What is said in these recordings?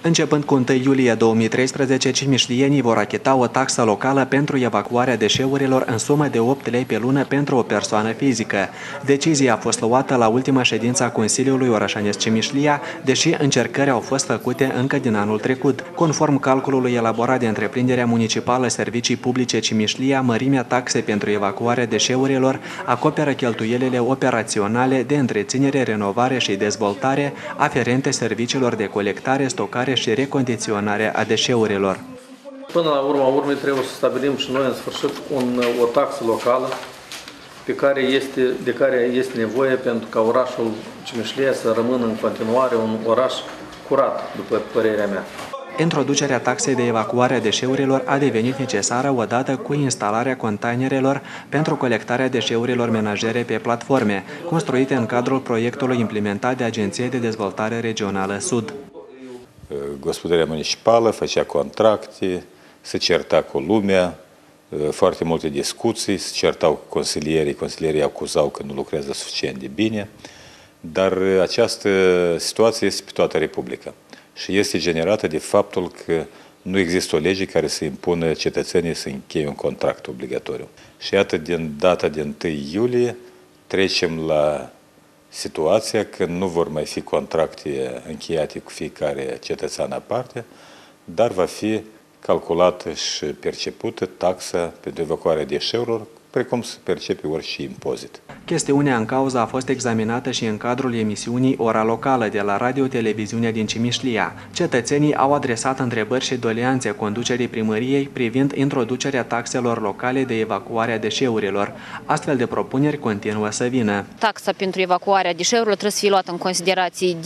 Începând cu 1 iulie 2013, cimișlienii vor achita o taxă locală pentru evacuarea deșeurilor în sumă de 8 lei pe lună pentru o persoană fizică. Decizia a fost luată la ultima ședință a Consiliului Orășanesc Cimișlia, deși încercări au fost făcute încă din anul trecut. Conform calculului elaborat de întreprinderea municipală Servicii Publice Cimișlia, mărimea taxei pentru evacuarea deșeurilor acoperă cheltuielile operaționale de întreținere, renovare și dezvoltare aferente serviciilor de colectare, stocare și recondiționare a deșeurilor. Până la urma urmei trebuie să stabilim și noi în sfârșit o taxă locală de care este nevoie pentru ca orașul Cimișlia să rămână în continuare un oraș curat, după părerea mea. Introducerea taxei de evacuare a deșeurilor a devenit necesară odată cu instalarea containerelor pentru colectarea deșeurilor menajere pe platforme, construite în cadrul proiectului implementat de Agenția de Dezvoltare Regională Sud. Gospodăria municipală făcea contracte, se certa cu lumea, foarte multe discuții, se certau cu consilierii acuzau că nu lucrează suficient de bine, dar această situație este pe toată Republica și este generată de faptul că nu există o lege care să impună cetățenii să încheie un contract obligatoriu. Și iată, din data de 1 iulie trecem la situația că nu vor mai fi contracte încheiate cu fiecare cetățean aparte, dar va fi calculată și percepută taxa pentru evacuarea deșeurilor, precum se percepe orice impozit. Chestiunea în cauză a fost examinată și în cadrul emisiunii Ora Locală de la Radio-Televiziunea din Cimișlia. Cetățenii au adresat întrebări și doleanțe conducerii primăriei privind introducerea taxelor locale de evacuare a deșeurilor. Astfel de propuneri continuă să vină. Taxa pentru evacuarea deșeurilor trebuie să fie luată în considerație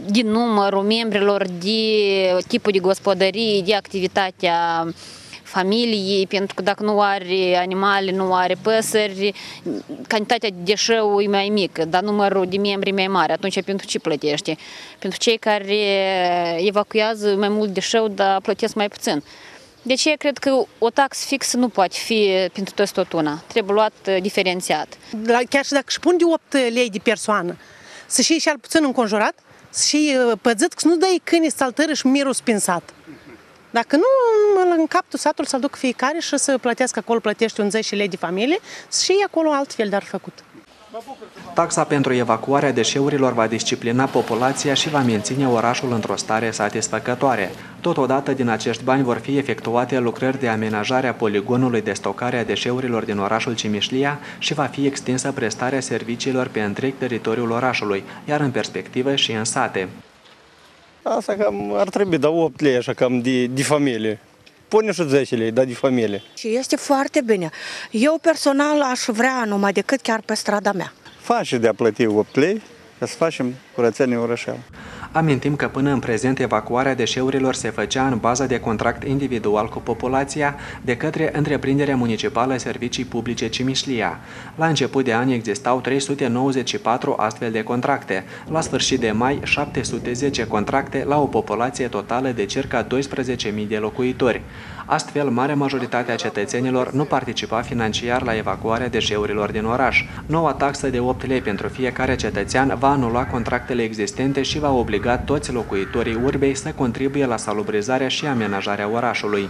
de numărul membrilor, de tipul de gospodărie, de activitatea familiei, pentru că dacă nu are animale, nu are păsări, cantitatea de deșeu e mai mică, dar numărul de membri e mai mare. Atunci pentru ce plătește? Pentru cei care evacuează mai mult deșeu, dar plătesc mai puțin. De aceea cred că o taxă fixă nu poate fi pentru toți tot una. Trebuie luat diferențiat. Chiar și dacă își pun de 8 lei de persoană, să și al puțin înconjurat, să și păzit, că nu dai câini saltări și mirul spinsat. Dacă nu, în capul satul să-l duc fiecare și să plătească acolo, plătește un 10 lei de familie și acolo altfel de-ar făcut. Taxa pentru evacuarea deșeurilor va disciplina populația și va menține orașul într-o stare satisfăcătoare. Totodată, din acești bani vor fi efectuate lucrări de amenajare a poligonului de stocare a deșeurilor din orașul Cimișlia și va fi extinsă prestarea serviciilor pe întreg teritoriul orașului, iar în perspectivă și în sate. Asta cam ar trebui, da 8 lei, așa cam de familie. Pune și 10 lei, dar de familie. Și este foarte bine. Eu personal aș vrea numai decât chiar pe strada mea. Face de a plăti 8 lei, ca să facem curățenie orășeală. Amintim că până în prezent evacuarea deșeurilor se făcea în bază de contract individual cu populația de către întreprinderea municipală Servicii Publice Cimișlia. La început de an existau 394 astfel de contracte, la sfârșit de mai 710 contracte la o populație totală de circa 12.000 de locuitori. Astfel, marea majoritate a cetățenilor nu participa financiar la evacuarea deșeurilor din oraș. Noua taxă de 8 lei pentru fiecare cetățean va anula contractele existente și va obliga toți locuitorii urbei să contribuie la salubrizarea și amenajarea orașului.